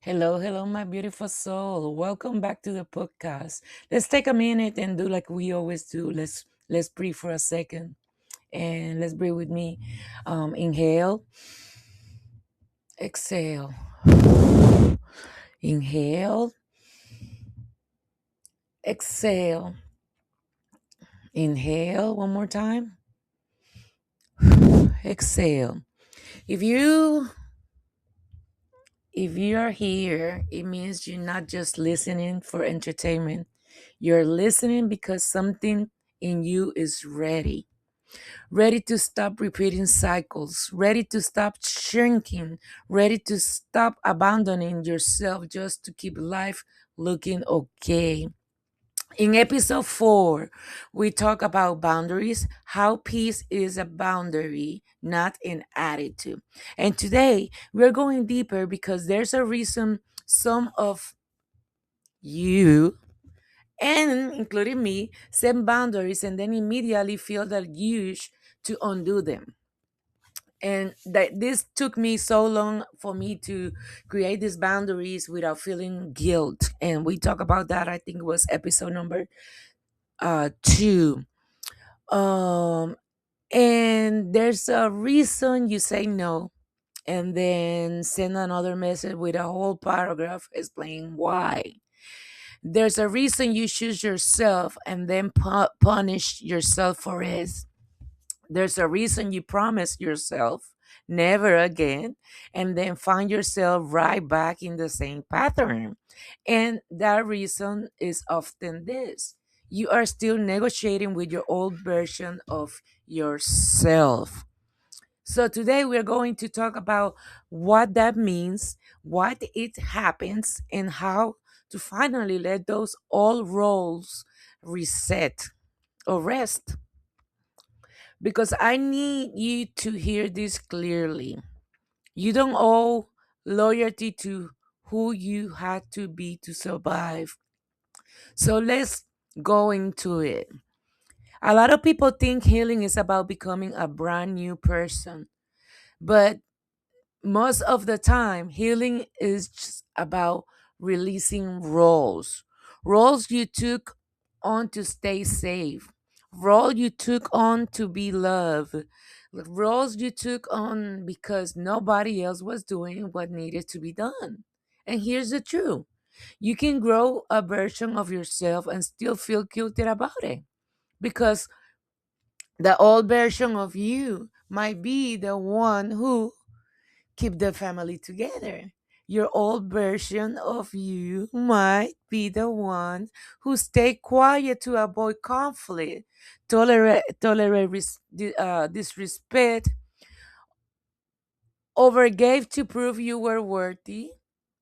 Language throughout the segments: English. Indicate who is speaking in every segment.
Speaker 1: Hello, hello, my beautiful soul. Welcome back to the podcast. Let's take a minute and do like we always do. Let's breathe for a second and let's breathe with me. Inhale, exhale. Inhale, exhale. Inhale one more time. Exhale. If you if you are here, it means you're not just listening for entertainment. You're listening because something in you is ready to stop repeating cycles, ready to stop shrinking, ready to stop abandoning yourself just to keep life looking okay. In episode 4, we talk about boundaries, how peace is a boundary, not an attitude. And today, we're going deeper because there's a reason some of you and including me set boundaries and then immediately feel the urge to undo them. And that this took me so long for me to create these boundaries without feeling guilt, and we talk about that. I think it was episode number 2. um and there's a reason you say no and then send another message with a whole paragraph explaining why. There's a reason you choose yourself and then punish yourself for it. There's a reason you promise yourself never again and then find yourself right back in the same pattern. And that reason is often this: you are still negotiating with your old version of yourself. So today we're going to talk about what that means, what it happens, and how to finally let those old roles reset or rest, because I need you to hear this clearly. You don't owe loyalty to who you had to be to survive. So let's go into it. A lot of people think healing is about becoming a brand new person, but most of the time, healing is just about releasing roles you took on to stay safe, role you took on to be loved, roles you took on because nobody else was doing what needed to be done. And here's the truth: you can grow a version of yourself and still feel guilty about it, because the old version of you might be the one who keep the family together. Your old version of you might be the one who stay quiet to avoid conflict, tolerate disrespect, overgave to prove you were worthy,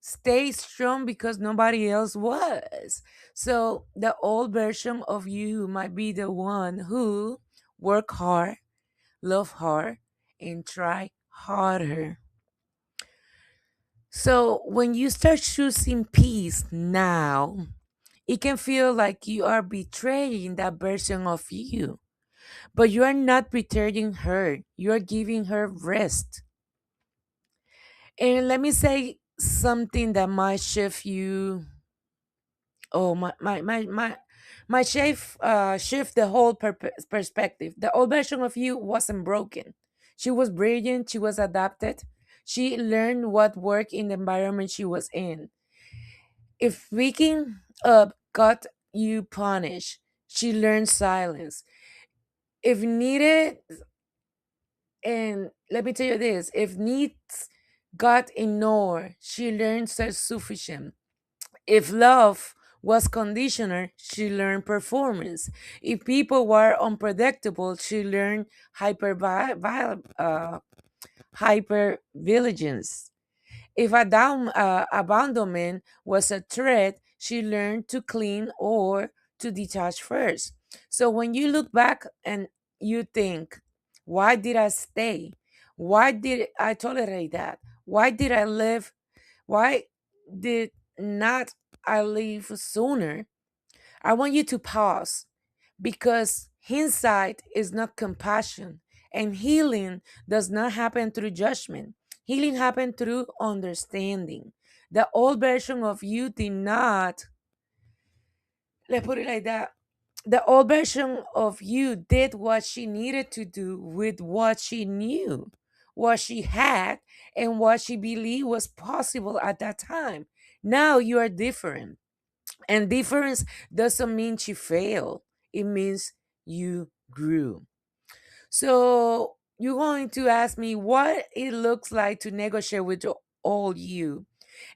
Speaker 1: stay strong because nobody else was. So the old version of you might be the one who work hard, love hard, and try harder. So when you start choosing peace now, it can feel like you are betraying that version of you. But you are not betraying her, you are giving her rest. And let me say something that might shift you. Oh, my shift the whole perspective. The old version of you wasn't broken. She was brilliant, she was adapted. She learned what worked in the environment she was in. If waking up got you punished, she learned silence. If needed, and let me tell you this: if needs got ignored, she learned self sufficient. If love was conditional, she learned performance. If people were unpredictable, she learned hyper vigilance. If abandonment was a threat, she learned to clean or to detach first. So when you look back and you think, why did I stay? Why did I tolerate that? Why did I live? Why did not I leave sooner? I want you to pause, because hindsight is not compassion, and healing does not happen through judgment. Healing happens through understanding. The old version of you did not, let's put it like that. The old version of you did what she needed to do with what she knew, what she had, and what she believed was possible at that time. Now you are different. And difference doesn't mean she failed, it means you grew. So you're going to ask me what it looks like to negotiate with your old you.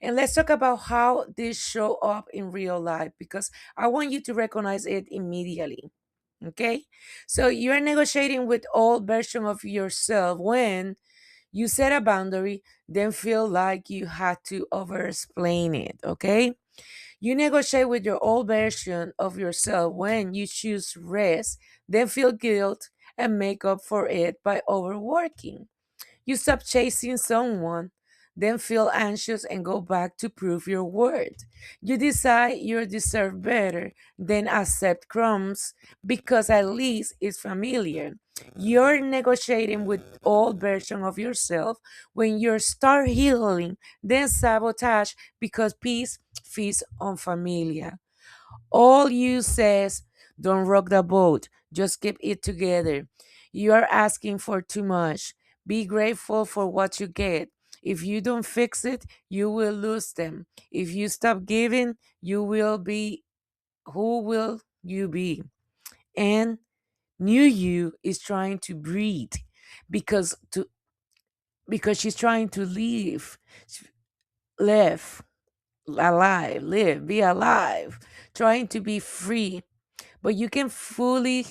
Speaker 1: And let's talk about how this show up in real life because I want you to recognize it immediately. Okay? So you're negotiating with old version of yourself when you set a boundary, then feel like you had to over explain it. Okay? You negotiate with your old version of yourself when you choose rest, then feel guilt and make up for it by overworking. You stop chasing someone, then feel anxious and go back to prove your worth. You decide you deserve better, then accept crumbs because at least it's familiar. You're negotiating with old version of yourself when you start healing, then sabotage because peace feeds on familiar. All you says, don't rock the boat, just keep it together. You are asking for too much. Be grateful for what you get. If you don't fix it, you will lose them. If you stop giving, you will be who will you be? And new you is trying to breathe because to because she's trying to live alive, live, be alive, trying to be free. But you can fully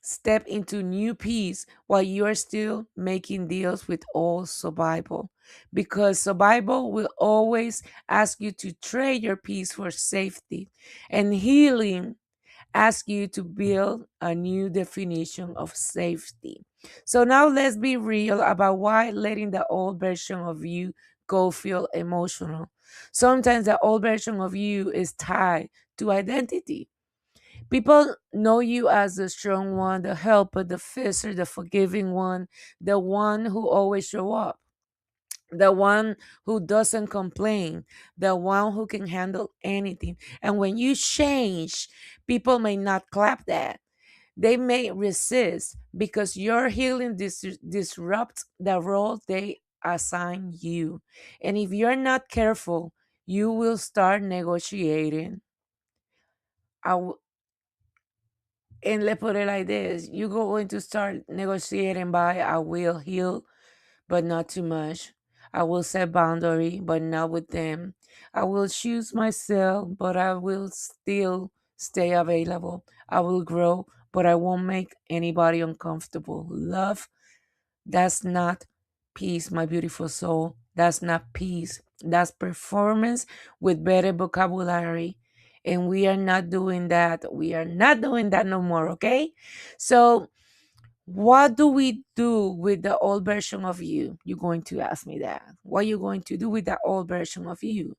Speaker 1: step into new peace while you are still making deals with old survival. Because survival will always ask you to trade your peace for safety, and healing asks you to build a new definition of safety. So now let's be real about why letting the old version of you go feel emotional. Sometimes the old version of you is tied to identity. People know you as the strong one, the helper, the fixer, the forgiving one, the one who always show up, the one who doesn't complain, the one who can handle anything. And when you change, people may not clap that. They may resist because your healing disrupts the role they assign you. And if you're not careful, you will start negotiating. And let's put it like this, you're going to start negotiating by I will heal, but not too much. I will set boundary, but not with them. I will choose myself, but I will still stay available. I will grow, but I won't make anybody uncomfortable. Love, that's not peace, my beautiful soul. That's not peace. That's performance with better vocabulary. And we are not doing that. We are not doing that no more, okay? So, what do we do with the old version of you? You're going to ask me that. What are you going to do with the old version of you?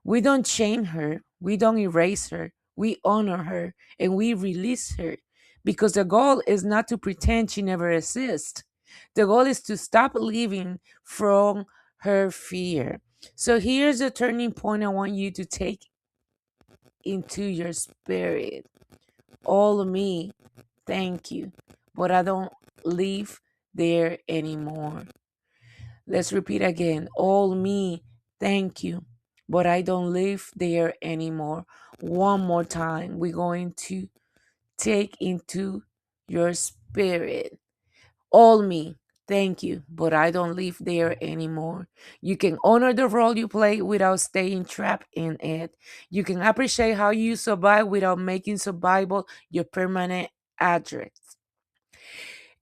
Speaker 1: We don't shame her, we don't erase her, we honor her and we release her because the goal is not to pretend she never exists. The goal is to stop living from her fear. So here's the turning point I want you to take into your spirit. All of me, thank you, but I don't live there anymore. Let's repeat again. All me, thank you, but I don't live there anymore. One more time. We're going to take into your spirit. All me, thank you, but I don't live there anymore. You can honor the role you play without staying trapped in it. You can appreciate how you survive without making survival your permanent address.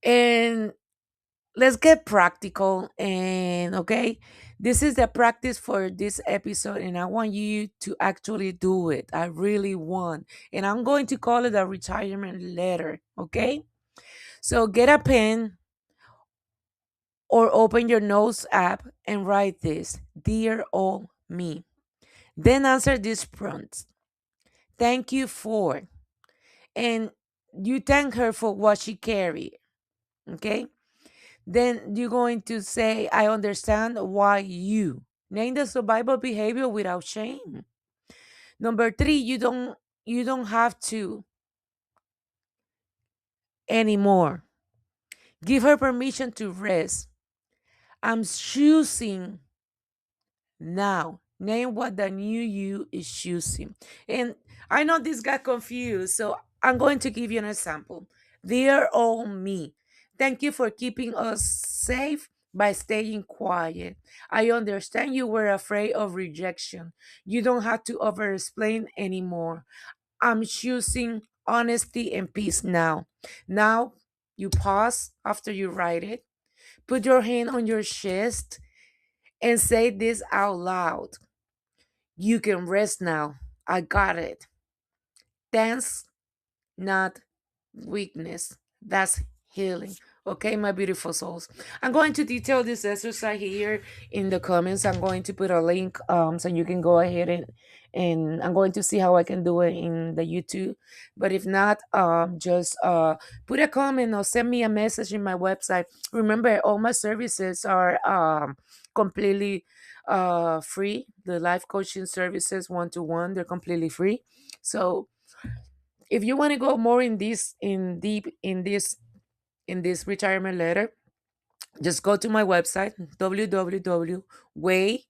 Speaker 1: And let's get practical and okay, this is the practice for this episode and I want you to actually do it. I really want, and I'm going to call it a retirement letter. Okay, so get a pen or open your notes app and write this: dear old me. Then answer these prompts: thank you for, and you thank her for what she carried. Okay, then you're going to say I understand why you. Name the survival behavior without shame. Number three, you don't have to anymore. Give her permission to rest. I'm choosing now. Name what the new you is choosing. And I know this got confused, so I'm going to give you an example. Dear old me, thank you for keeping us safe by staying quiet. I understand you were afraid of rejection. You don't have to over explain anymore. I'm choosing honesty and peace now. Now, you pause after you write it, put your hand on your chest, and say this out loud. You can rest now. I got it. That's not weakness. That's healing. Okay, my beautiful souls. I'm going to detail this exercise here in the comments. I'm going to put a link so you can go ahead and I'm going to see how I can do it in the YouTube. But if not, just put a comment or send me a message in my website. Remember, all my services are completely free. The life coaching services, one-to-one, they're completely free. So if you want to go more in this in deep in this retirement letter, just go to my website www.way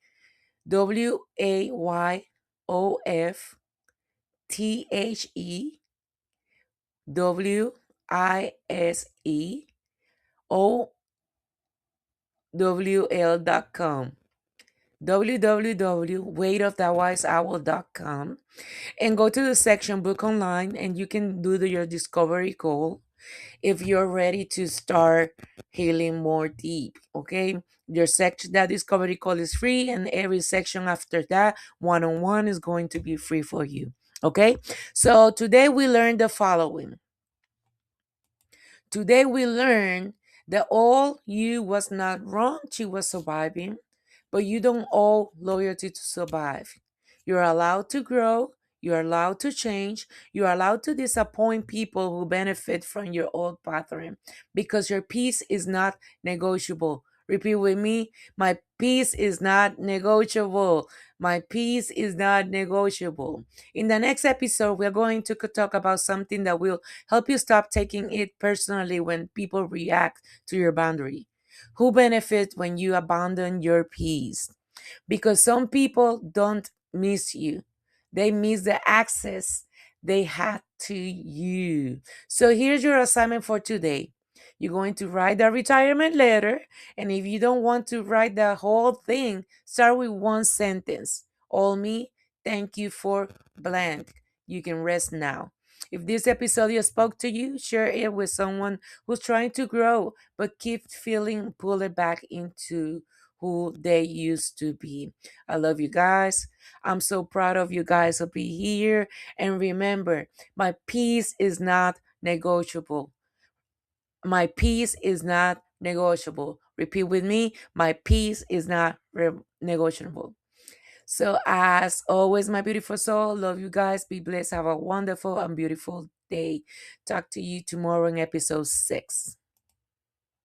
Speaker 1: wayofthewiseowl.com www.waitofthewiseowl.com and go to the section book online and you can do your discovery call if you're ready to start healing more deep. Okay, your section, that discovery call is free, and every section after that, one-on-one, is going to be free for you. Okay, so today we learned the following. Today we learned that all you was not wrong, she was surviving, but you don't owe loyalty to survive. You're allowed to grow, you're allowed to change, you're allowed to disappoint people who benefit from your old pattern because your peace is not negotiable. Repeat with me, my peace is not negotiable. My peace is not negotiable. In the next episode, we're going to talk about something that will help you stop taking it personally when people react to your boundary. Who benefits when you abandon your peace? Because some people don't miss you, they miss the access they had to you. So here's your assignment for today. You're going to write the retirement letter, and if you don't want to write the whole thing, start with one sentence. All me, thank you for blank. You can rest now. If this episode spoke to you, share it with someone who's trying to grow but keep feeling pulled back into who they used to be. I love you guys. I'm so proud of you guys to be here. And remember, my peace is not negotiable. My peace is not negotiable. Repeat with me, my peace is not negotiable. So, as always, my beautiful soul, love you guys. Be blessed. Have a wonderful and beautiful day. Talk to you tomorrow in episode 6.